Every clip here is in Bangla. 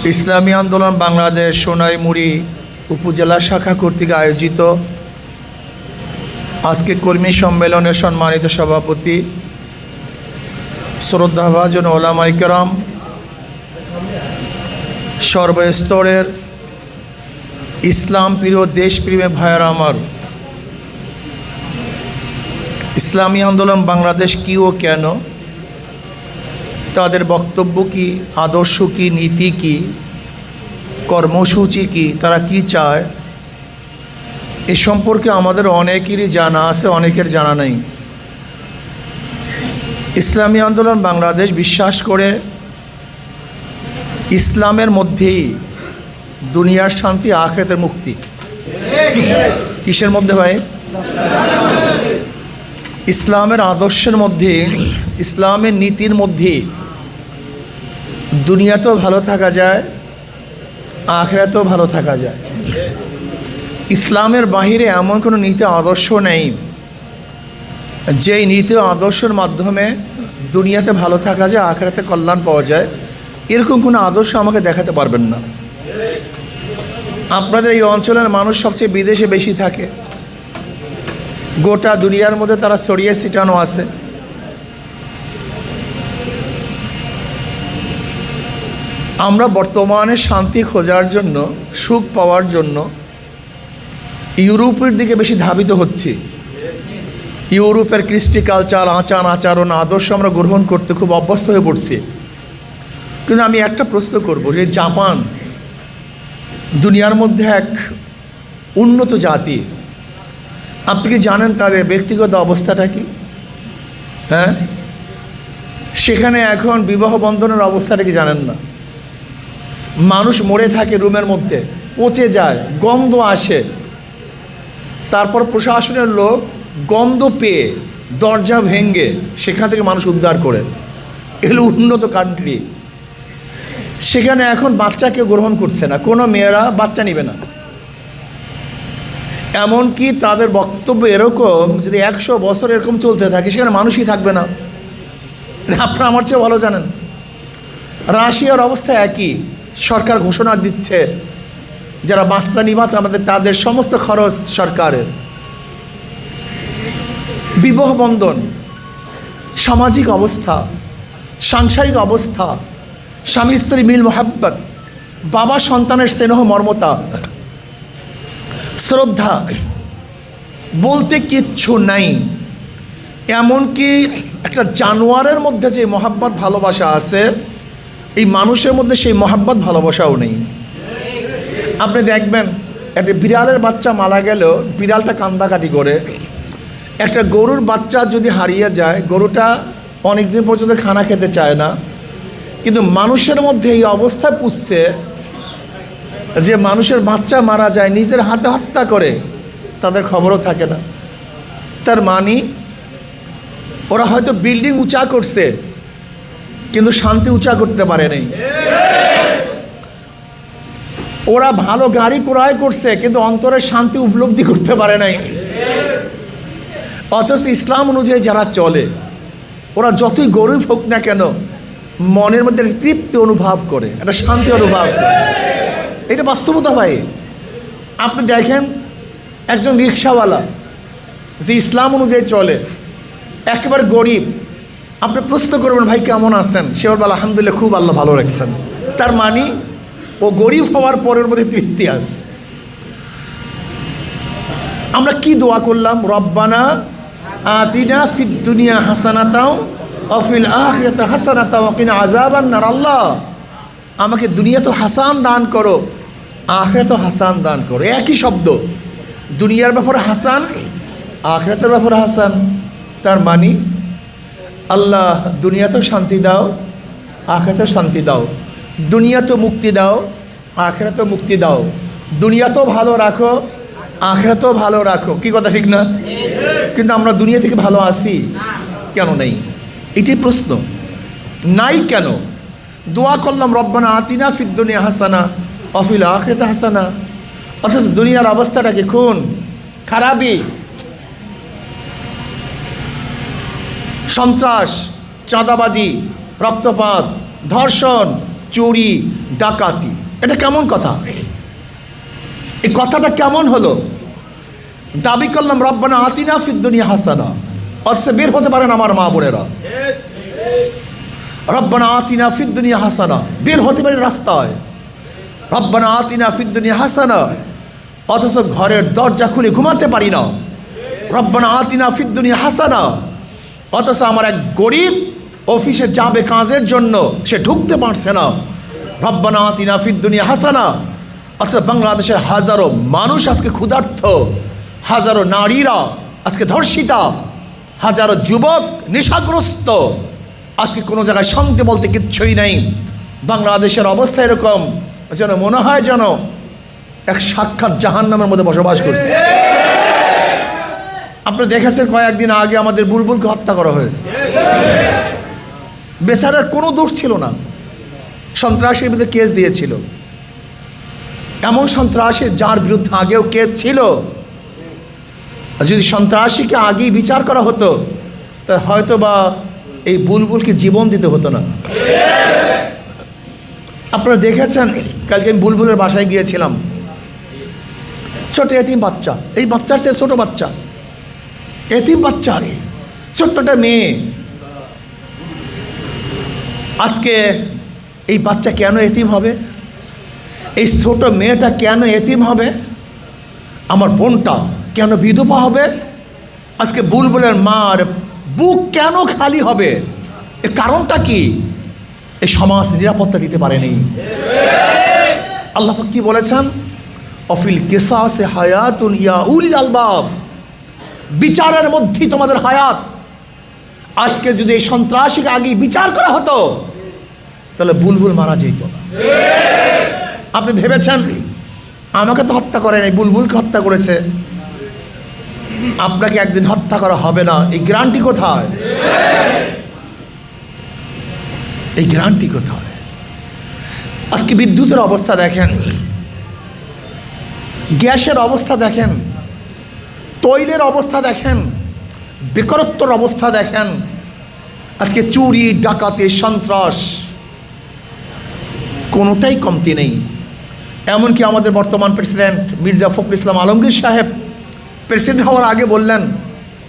ইসলামী আন্দোলন বাংলাদেশ সোনাইমুড়ি উপজেলা শাখা কর্তৃক আয়োজিত আজকে কর্মী সম্মেলনের সম্মানিত সভাপতি শ্রদ্ধাভাজন ওলামায়ে কেরাম, সর্বস্তরের ইসলাম প্রিয় দেশপ্রেমী ভাইয়েরা আমার, ইসলামী আন্দোলন বাংলাদেশ কী ও কেন, তাদের বক্তব্য কি, আদর্শ কি, নীতি কি, কর্মসূচি কি, তারা কি চায়, এ সম্পর্কে আমাদের অনেকেরই জানা আছে, অনেকের জানা নেই। ইসলামী আন্দোলন বাংলাদেশ বিশ্বাস করে ইসলামের মধ্যেই দুনিয়ার শান্তি, আখিরাতের মুক্তি। কিসের মধ্যে ভাই? ইসলামের আদর্শের মধ্যে, ইসলামের নীতির মধ্যে দুনিয়াতেও ভালো থাকা যায়, আখিরাতেও ভালো থাকা যায়। ইসলামের বাহিরে এমন কোনো নীতি আদর্শ নেই যেই নীতি আদর্শের মাধ্যমে দুনিয়াতে ভালো থাকা যায়, আখিরাতে কল্যাণ পাওয়া যায়। এরকম কোনো আদর্শ আমাকে দেখাতে পারবেন না। আপনাদের এই অঞ্চলের মানুষ সবচেয়ে বিদেশে বেশি থাকে, গোটা দুনিয়ার মধ্যে তারা ছড়িয়ে ছিটানো আছে। আমরা বর্তমানে শান্তি খোঁজার জন্য, সুখ পাওয়ার জন্য ইউরোপের দিকে বেশি ধাবিত হচ্ছি। ইউরোপের কৃষ্টি কালচার, আচার আচরণ, আদর্শ আমরা গ্রহণ করতে খুব অভ্যস্ত হয়ে পড়ছি। কিন্তু আমি একটা প্রশ্ন করব, যে জাপান দুনিয়ার মধ্যে এক উন্নত জাতি, আপনি কি জানেন তাদের ব্যক্তিগত অবস্থাটা কি? হ্যাঁ, সেখানে এখন বিবাহ বন্ধনের অবস্থাটা কি জানেন না? মানুষ মরে থাকে রুমের মধ্যে, পচে যায়, গন্ধ আসে, তারপর প্রশাসনের লোক গন্ধ পেয়ে দরজা ভেঙে সেখান থেকে মানুষ উদ্ধার করে। এগুলো উন্নত কান্ট্রি। সেখানে এখন বাচ্চা কেউ গ্রহণ করছে না, কোনো মেয়েরা বাচ্চা নেবে না। এমনকি তাদের বক্তব্য এরকম, যদি 100 বছর এরকম চলতে থাকে সেখানে মানুষই থাকবে না। আপনারা আমার চেয়ে ভালো জানেন। রাশিয়ার অবস্থা একই। সরকার ঘোষণা দিচ্ছে যারা বাচ্চা নিবা তাদের সমস্ত খরচ সরকারের। বিবাহ বন্ধন, সামাজিক অবস্থা, সাংসারিক অবস্থা, স্বামী স্ত্রী মিল মোহাব্বত, বাবা সন্তানের স্নেহ মর্মতা, শ্রদ্ধা বলতে কিচ্ছু নাই। এমনকি একটা জানোয়ারের মধ্যে যে মোহাব্বত ভালোবাসা আছে, এই মানুষের মধ্যে সেই মোহাব্বত ভালোবাসাও নেই। আপনি দেখবেন একটা বিড়ালের বাচ্চা মারা গেলেও বিড়ালটা কান্দাকাটি করে। একটা গরুর বাচ্চা যদি হারিয়ে যায়, গরুটা অনেক দিন পর্যন্ত খানা খেতে চায় না। কিন্তু মানুষের মধ্যে এই অবস্থা পুষছে যে মানুষের বাচ্চা মারা যায়, নিজের হাতে হত্যা করে, তাদের খবরও থাকে না। তার মানে ওরা হয়তো বিল্ডিং উঁচা করছে কিন্তু শান্তি উঁচা করতে পারে নাই। ওরা ভালো গাড়ি ক্রয় করছে কিন্তু অন্তরের শান্তি উপলব্ধি করতে পারে নাই। অথচ ইসলাম অনুযায়ী যারা চলে, ওরা যতই গরিব হোক না কেন, মনের মধ্যে তৃপ্তি অনুভব করে, একটা শান্তি অনুভব করে। এটা বাস্তবতা ভাই। আপনি দেখেন একজন রিক্সাওয়ালা যে ইসলাম অনুযায়ী চলে, একেবারে গরিব, আপনি প্রশ্ন করবেন ভাই কেমন আছেন, সে বলবে আলহামদুলিল্লাহ, খুব আল্লাহ ভালো রাখছেন। তার মানে ও গরিব হওয়ার পরের মধ্যে তৃপ্তি আছে। আমরা কি দোয়া করলাম? রব্বানা আতিনা ফিদ দুনিয়া হাসানাতাও ওয়া ফিল আখিরাতি হাসানাতাও ওয়া কিনা আযাবান নার। আল্লাহ, আমাকে দুনিয়াতেও হাসান দান করো, আখিরাতেও হাসান দান করো। একই শব্দ, দুনিয়ার ব্যাপারে হাসান, আখিরাতের ব্যাপারে হাসান। তার মানে আল্লাহ দুনিয়াতেও শান্তি দাও, আখিরাতেও শান্তি দাও। দুনিয়াতেও মুক্তি দাও, আখিরাতেও মুক্তি দাও। দুনিয়াতেও ভালো রাখো, আখিরাতেও ভালো রাখো। কি কথা ঠিক না? কিন্তু আমরা দুনিয়া থেকে ভালো আছি কেন? নেই, এটাই প্রশ্ন। নাই কেন? দোয়া করলাম রব্বানা আতিনা ফিদ দুনিয়া হাসানা ওয়া ফিল আখিরাতি হাসানা, অথচ দুনিয়ার অবস্থাটা কি খুন খারাপই, সন্ত্রাস, চাঁদাবাজি, রক্তপাত, ধর্ষণ, চুরি ডাকাতি। এটা কেমন কথা? এই কথাটা কেমন হলো? দাবি করলাম রব্বানা আতিনা ফিদ দুনিয়া হাসানা, অথচ বের হতে পারেন আমার মা বোনেরা। রব্বানা আতিনা ফিদ দুনিয়া হাসানা, বের হতে পারেন রাস্তায় রব্বানা আতিনা ফিদ দুনিয়া হাসানা, অথচ ঘরের দরজা খুলে ঘুমাতে পারি না। রব্বানা আতিনা ফিদ দুনিয়া হাসানা, অথচ আমার এক গরিব অফিসে যাবে কাজের জন্য, সে ঢুকতে পারছে না। রব্বানা আতিনা ফিদ দুনিয়া হাসানা, অথচ বাংলাদেশের হাজারো মানুষ আজকে ক্ষুধার্ত, হাজারো নারীরা আজকে ধর্ষিতা, হাজারো যুবক নেশাগ্রস্ত। আজকে কোনো জায়গায় শান্তি বলতে কিচ্ছুই নেই। বাংলাদেশের অবস্থা এরকম যেন মনে হয় যেন এক সাক্ষাৎ জাহান্নামের মধ্যে বসবাস করছে। আপনি দেখেছেন কয়েকদিন আগে আমাদের বুলবুলকে হত্যা করা হয়েছে। বেচারার কোনো দোষ ছিল না, সন্ত্রাসীর বিরুদ্ধে কেস দিয়েছিল। এমন সন্ত্রাসী যার বিরুদ্ধে আগেও কেস ছিল, যদি সন্ত্রাসীকে আগেই বিচার করা হতো তা হয়তো বা এই বুলবুলকে জীবন দিতে হতো না। আপনারা দেখেছেন, কালকে আমি বুলবুলের বাসায় গিয়েছিলাম। ছোট এতিম বাচ্চা, এই বাচ্চার চেয়ে ছোট বাচ্চা, এতিম বাচ্চা, ছোট্টটা মেয়ে। আজকে এই বাচ্চা কেন এতিম হবে? এই ছোট মেয়েটা কেন এতিম হবে? আমার বোনটা কেন বিধবা হবে? আজকে বুলবুলের মার বুক কেন খালি হবে? এর কারণটা কি? এই সমাজ নিরাপত্তা দিতে পারেনি। আল্লাহ কি বলেছেন? অফিল কিসাসে হায়াতুন ইয়া উলিল আলবাব, বিচারের মধ্যেই তোমাদের হায়াত। আজকে যদি এই সন্ত্রাসীকে আগে বিচার করা হতো তাহলে বুলবুল মারা যেত না। আপনি ভেবেছেন আমাকে তো হত্যা করে নাই, বুলবুলকে হত্যা করেছে, আপনাকে একদিন হত্যা করা হবে না, এই গ্যারান্টি কোথায়? এই গ্যারান্টি কোথায়? আজকে বিদ্যুতের অবস্থা দেখেন, গ্যাসের অবস্থা দেখেন, তৈলের অবস্থা দেখেন, বেকারত্বর অবস্থা দেখেন। আজকে চুরি ডাকাতি সন্ত্রাস কোনোটাই কমতি নেই। এমনকি আমাদের বর্তমান প্রেসিডেন্ট মির্জা ফখরুল ইসলাম আলমগীর সাহেব প্রেসিডেন্ট হওয়ার আগে বললেন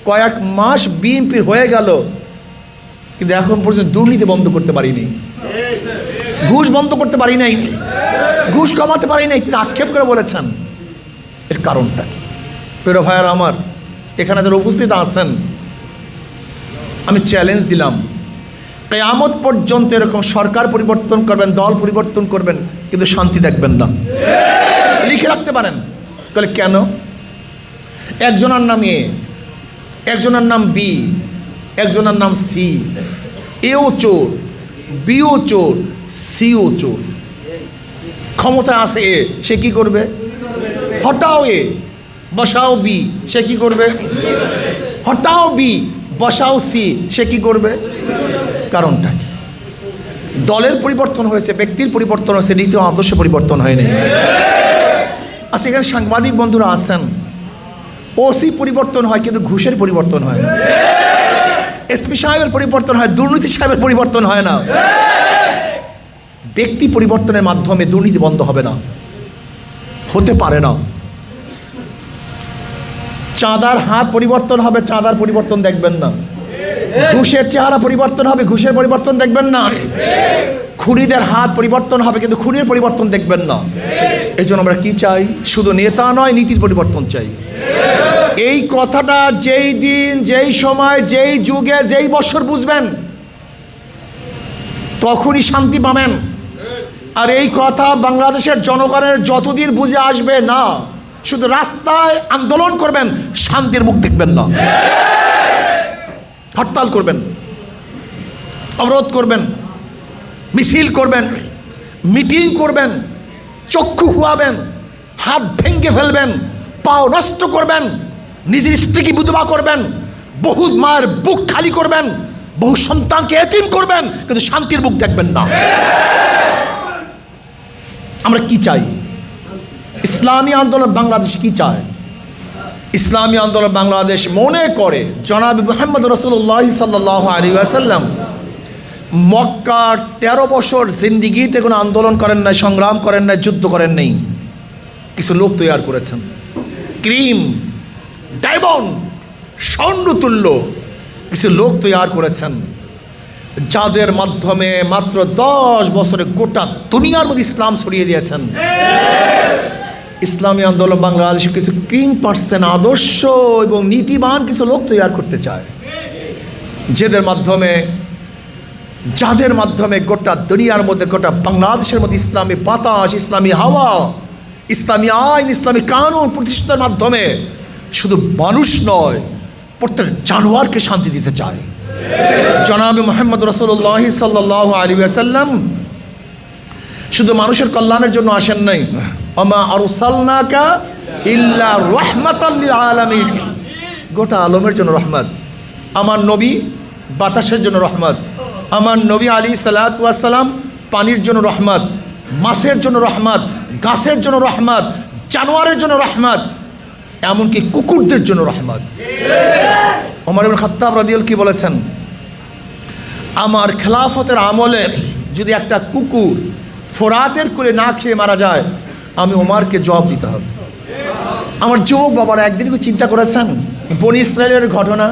কয়েক মাস বিএনপির হয়ে গেল কিন্তু এখন পর্যন্ত দুর্নীতি বন্ধ করতে পারিনি, ঘুষ বন্ধ করতে পারি নাই, ঘুষ কমাতে পারি নাই। তিনি আক্ষেপ করে বলেছেন। এর কারণটা কি? প্রিয় ভাইয়ারা আমার, এখানে যারা উপস্থিত আছেন, আমি চ্যালেঞ্জ দিলাম, কিয়ামত পর্যন্ত এরকম সরকার পরিবর্তন করবেন, দল পরিবর্তন করবেন, কিন্তু শান্তি দেখবেন না। লিখে রাখতে পারেন। তাহলে কেন? একজনের নাম এ, একজনের নাম বি, একজনের নাম সি। এও চোর, বিও চোর, সিও চোর। ক্ষমতা আছে এ, সে কি করবে? হটাও এ, বসাও বি, সে কি করবে? হটাও বি, বসাও সি, সে কি করবে? কারণটা কি? দলের পরিবর্তন হয়েছে, ব্যক্তির পরিবর্তন হয়েছে, নীতি ও আদর্শ পরিবর্তন হয়নি। আচ্ছা, এখানে সাংবাদিক বন্ধুরা আছেন, ওসি পরিবর্তন হয় কিন্তু ঘুষের পরিবর্তন হয় না। এসপি সাহেবের পরিবর্তন হয়, দুর্নীতি সাহেবের পরিবর্তন হয় না। ব্যক্তি পরিবর্তনের মাধ্যমে দুর্নীতি বন্ধ হবে না, হতে পারে না। চাঁদার হাত পরিবর্তন হবে, চাঁদার পরিবর্তন দেখবেন না। ঘুষের চেহারা পরিবর্তন হবে, ঘুষের পরিবর্তন দেখবেন না। খুনিদের হাত পরিবর্তন হবে কিন্তু খুনির পরিবর্তন দেখবেন না। এই জন্য আমরা কি চাই? শুধু নেতা নয়, নীতির পরিবর্তন চাই। এই কথাটা যেই দিন, যেই সময়, যেই যুগে, যেই বছর বুঝবেন তখনই শান্তি পাবেন। আর এই কথা বাংলাদেশের জনগণের যতদিন বুঝে আসবে না, শুধু রাস্তায় আন্দোলন করবেন, শান্তির মুখ দেখবেন না। হরতাল করবেন, অবরোধ করবেন, মিছিল করবেন, মিটিং করবেন, চক্ষু খুয়াবেন, হাত ভেঙে ফেলবেন, পাও নষ্ট করবেন, নিজের স্ত্রীকে বিধবা করবেন, বহু মায়ের বুক খালি করবেন, বহু সন্তানকে এতিম করবেন, কিন্তু শান্তির মুখ দেখবেন না। আমরা কি চাই? ইসলামী আন্দোলন বাংলাদেশ কি চায়? ইসলামী আন্দোলন বাংলাদেশ মনে করে জনাব মুহাম্মদ রাসূলুল্লাহ সাল্লাল্লাহু আলাইহি ওয়াসাল্লাম মক্কার 13 বছর জিন্দিগিতে কোনো আন্দোলন করেন নাই, সংগ্রাম করেন নাই, যুদ্ধ করেন নাই। কিছু লোক তৈরি করেছেন, ক্রিম, ডায়মন্ড, স্বর্ণতুল্য কিছু লোক তৈরি করেছেন, যাদের মাধ্যমে মাত্র 10 বছরে গোটা দুনিয়ার মধ্যে ইসলাম ছড়িয়ে দিয়েছেন। ইসলামী আন্দোলন বাংলাদেশে কিছু ক্রিম পার্সেন, আদর্শ এবং নীতিবান কিছু লোক তৈরি করতে চায়, যাদের মাধ্যমে গোটা দুনিয়ার মধ্যে, গোটা বাংলাদেশের মধ্যে ইসলামী বাতাস, ইসলামী হাওয়া, ইসলামী আইন, ইসলামী কানুন প্রতিষ্ঠার মাধ্যমে শুধু মানুষ নয়, প্রত্যেক জানোয়ারকে শান্তি দিতে চায়। জনাবে মুহাম্মদ রাসূলুল্লাহ সাল্লাল্লাহু আলাইহি ওয়াসাল্লাম শুধু মানুষের কল্যাণের জন্য আসেন নাই, ওমা আরসালনাকা ইল্লা রাহমাতাল লিল আলামিন, গোটা আলমের জন্য রহমত। আমার নবী বাতাসের জন্য রহমত, আমার নবী আলাইহিস সালাতু ওয়াস সালাম পানির জন্য রহমত, মাছের জন্য রহমত, গাছের জন্য রহমত, জানোয়ারের জন্য রহমত, এমনকি কুকুরদের জন্য রহমত। ওমর ইবনে খাত্তাব রাদিয়াল্লাহু কি বলেছেন, আমার খেলাফতের আমলে যদি একটা কুকুর ফোরাতের কোলে না খেয়ে মারা যায়, আমি ওমরকে জবাব দিতে হবে। আমার যুবক বাবারা, একদিন কি চিন্তা করেছেন বনি ইসরায়েলের ঘটনা?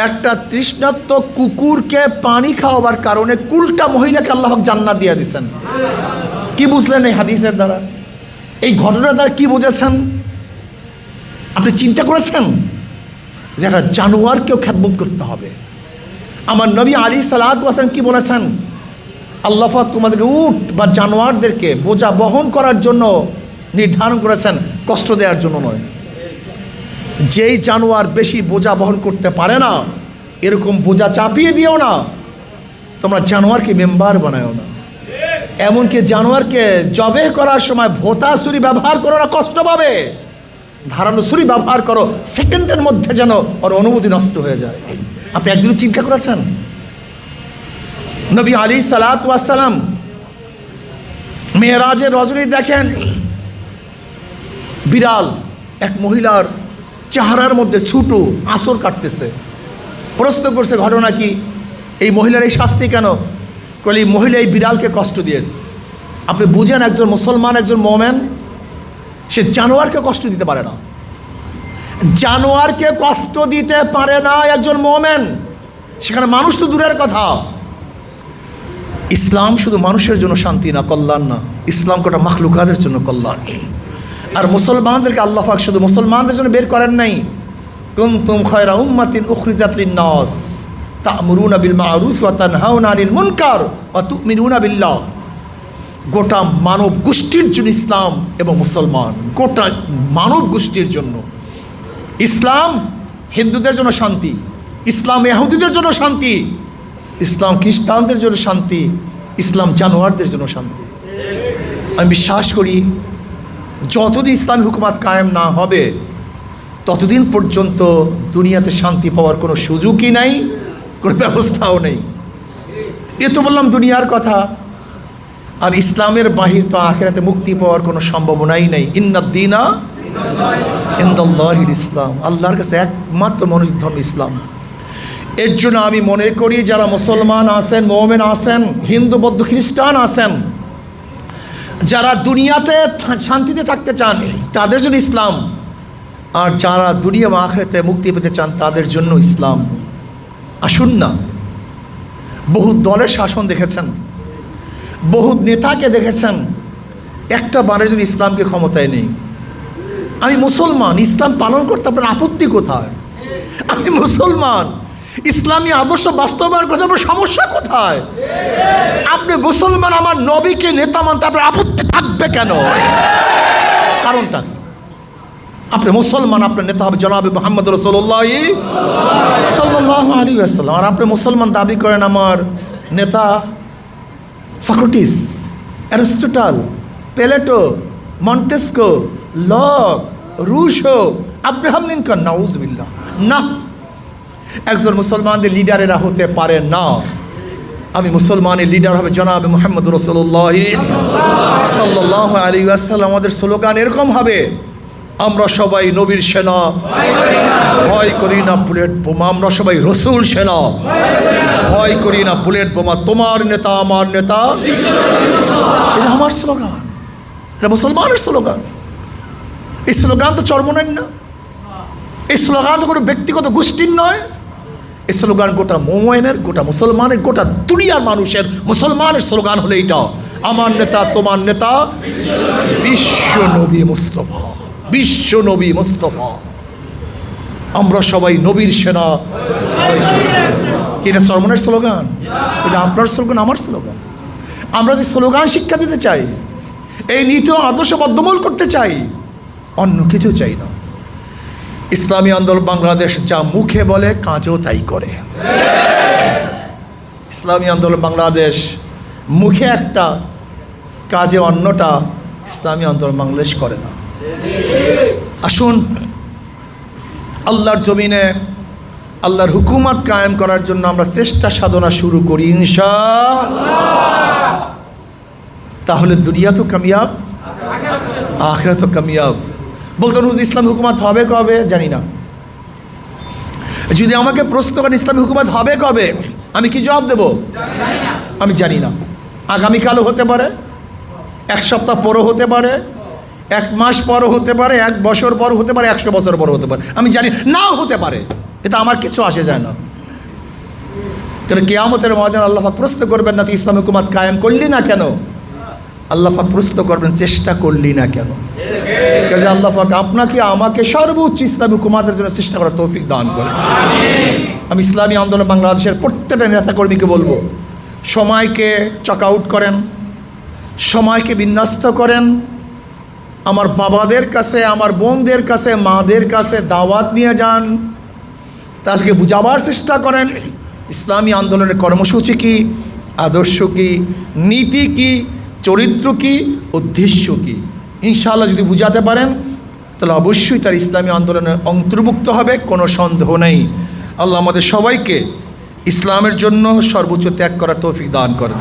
একটা তৃষ্ণার্ত কুকুরকে পানি খাওয়াবার কারণে কুলটা মহিলাকে আল্লাহ জান্নাত দিয়ে দিয়েছেন। কি বুঝলেন এই হাদিসের দ্বারা, এই ঘটনার দ্বারা কি বুঝেছেন? আপনি চিন্তা করেছেন যে একটা জানোয়ারকেও খেদমত করতে হবে? আমার নবী আলাইহিস সালাতু ওয়াস সালাম কি বলেছেন, আল্লাহ পাক তোমাদেরকে উট বা জানোয়ারদেরকে বোঝা বহন করার জন্য নির্ধারণ করেছেন, কষ্ট দেওয়ার জন্য নয়। যেই জানোয়ার বেশি বোঝা বহন করতে পারে না, এরকম বোঝা চাপিয়ে দিও না। তোমরা জানোয়ারকে মেম্বার বানাও না, এমনকি জানোয়ারকে জবে করার সময় ভোতা ছুরি ব্যবহার করো না, কষ্ট পাবে। ধারালো ছুরি ব্যবহার করো, সেকেন্ডের মধ্যে যেন ওর অনুভূতি নষ্ট হয়ে যায়। আপনি একদিন চিন্তা করেছেন? নবী আলাইহিস সালাতু ওয়াস সালাম মেরাজের রজনী দেখেন, বিড়াল এক মহিলার চেহারার মধ্যে ছুটো আঁচড় কাটতেছে। প্রশ্ন করছে, ঘটনা কি? এই মহিলার এই শাস্তি কেন? বলে এই মহিলা এই বিড়ালকে কষ্ট দিয়েছে। আপনি বুঝেন, একজন মুসলমান, একজন মোমেন, সে জানোয়ারকে কষ্ট দিতে পারে না। জানোয়ারকে কষ্ট দিতে পারে না একজন মোমেন, সেখানে মানুষ তো দূরের কথা। ইসলাম শুধু মানুষের জন্য শান্তি না, কল্যাণ না, ইসলাম গোটা মাখলুকাতের জন্য কল্যাণ। আর মুসলমানদেরকে আল্লাহ পাক শুধু মুসলমানদের জন্য বের করেন নাই, কুনতুম খায়রা উম্মাতিন উখরিজাত লিন-নাস তা'মুরুনা বিল মা'রুফ ওয়া তানহাউনা আনিল মুনকার ওয়া তু'মিনুনা বিল্লাহ। গোটা মানব গোষ্ঠীর জন্য ইসলাম এবং মুসলমান, গোটা মানব গোষ্ঠীর জন্য ইসলাম। হিন্দুদের জন্য শান্তি, ইসলাম ইহুদিদের জন্য শান্তি, ইসলাম খ্রিস্টানদের জন্য শান্তি, ইসলাম জানোয়ারদের জন্য শান্তি। আমি বিশ্বাস করি যতদিন ইসলামী হুকুমাত কায়েম না হবে, ততদিন পর্যন্ত দুনিয়াতে শান্তি পাওয়ার কোনো সুযোগই নাই, কোনো ব্যবস্থাও নেই। এ তো বললাম দুনিয়ার কথা, আর ইসলামের বাহির তো আখিরাতে মুক্তি পাওয়ার কোনো সম্ভাবনাই নেই। ইন্নাদ-দীনা ইনদাল্লাহিল ইসলাম, আল্লাহর কাছে একমাত্র মনোনীত ধর্ম ইসলাম। এর জন্য আমি মনে করি যারা মুসলমান আছেন, মুমিন আছেন, হিন্দু বৌদ্ধ খ্রিস্টান আছেন, যারা দুনিয়াতে শান্তিতে থাকতে চান তাদের জন্য ইসলাম, আর যারা দুনিয়া বা আখিরাতে মুক্তি পেতে চান তাদের জন্য ইসলাম। আসুন না, বহু দলের শাসন দেখেছেন, বহু নেতাকে দেখেছেন, একটা বারের জন্য ইসলামকে ক্ষমতায় নেই। আমি মুসলমান, ইসলাম পালন করতে আপনার আপত্তি কোথায়? আমি মুসলমান, ইসলামী আদর্শ বাস্তবায়ন করতে আপনার সমস্যা কোথায়? আপনি মুসলমান, আমার নবীকে নেতা মানতে আপনার আপত্তি থাকবে কেন? কারণটা কি? আপনি মুসলমান, আপনার নেতা হবে জনাবে মুহাম্মদ রাসূলুল্লাহ সাল্লাল্লাহু আলাইহি ওয়াসাল্লাম। আর আপনি মুসলমান দাবি করেন আমার নেতা Socrates, Aristotle, Plato, Montesquieu, Locke, Rousseau, Abraham Lincoln. নাউজুবিল্লাহ, না, একজন মুসলমানদের লিডারেরা হতে পারে না। আমি মুসলমানের লিডার হবে জনাবে মুহাম্মদ রাসূলুল্লাহ সাল্লাল্লাহু আলাইহি ওয়াসাল্লাম। আমাদের স্লোগান এরকম হবে, আমরা সবাই নবীর সেনা, ভয় করি না বুলেট বোমা। আমরা সবাই রসুল সেনা, ভয় করি না বুলেট বোমা। তোমার নেতা আমার নেতা, এটা আমার স্লোগান, এটা মুসলমানের স্লোগান। এই স্লোগান তো চরমনের না, এই স্লোগান তো কোনো ব্যক্তিগত গোষ্ঠীর নয়, এই স্লোগান গোটা মোমেনের, গোটা মুসলমানের, গোটা দুনিয়ার মানুষের। মুসলমানের স্লোগান হলো এইটা, আমার নেতা তোমার নেতা বিশ্ব নবী মুস্তফা, বিশ্ব নবী মুস্তফা। আমরা সবাই নবীর সেনা। এটা চরমনের স্লোগান, এটা আপনার স্লোগান, আমার স্লোগান। আমরা যে স্লোগান শিক্ষা দিতে চাই, এই নীতি ও আদর্শ বদ্ধমূল করতে চাই, অন্য কিছু চাই না। ইসলামী আন্দোলন বাংলাদেশ যা মুখে বলে কাজও তাই করে। ইসলামী আন্দোলন বাংলাদেশ মুখে একটা, কাজে অন্যটা। ইসলামী আন্দোলন বাংলাদেশ করে না। আসুন আল্লাহর জমিনে আল্লাহর হুকুমত কায়েম করার জন্য আমরা চেষ্টা সাধনা শুরু করি ইনশাআল্লাহ। তাহলে দুনিয়া তো কামিয়াব, আখিরাত তো কামিয়াব। বলতেন ইসলামী হুকুমত হবে কবে? জানি না। যদি আমাকে প্রশ্ন করেন ইসলামী হুকুমত হবে কবে, আমি কি জবাব দেব? আমি জানি না। আগামীকালও হতে পারে, এক সপ্তাহ পরও হতে পারে, এক মাস পরও হতে পারে, এক বছর পর হতে পারে, 100 বছর পর হতে পারে, আমি জানি নাও হতে পারে। এটা আমার কিছু আসে যায় না। কেন কিয়ামতের ময়দানে আল্লাহ পাক প্রশ্ন করবেন না তুই ইসলামী হুকুমত কায়েম করলি না কেন? আল্লাহ পাক প্রশ্ন করবেন চেষ্টা করলি না কেন? কাজে আল্লাহ পাক আপনাকে আমাকে সর্বোচ্চ ইসলামী হুকুমতের জন্য চেষ্টা করার তৌফিক দান করেছে। আমি ইসলামী আন্দোলন বাংলাদেশের প্রত্যেকটা নেতাকর্মীকে বলবো, সময়কে চক আউট করেন, সময়কে বিন্যস্ত করেন। আমার বাবাদের কাছে, আমার বোনদের কাছে, মাদের কাছে দাওয়াত নিয়ে যান, তাদেরকে বুঝাবার চেষ্টা করেন ইসলামী আন্দোলনের কর্মসূচি কী, আদর্শ কী, নীতি কী, চরিত্র কী, উদ্দেশ্য কী। ইনশাআল্লাহ যদি বুঝাতে পারেন তাহলে অবশ্যই তার ইসলামী আন্দোলনে অন্তর্ভুক্ত হবে, কোনো সন্দেহ নেই। আল্লাহ আমাদের সবাইকে ইসলামের জন্য সর্বোচ্চ ত্যাগ করার তৌফিক দান করেন।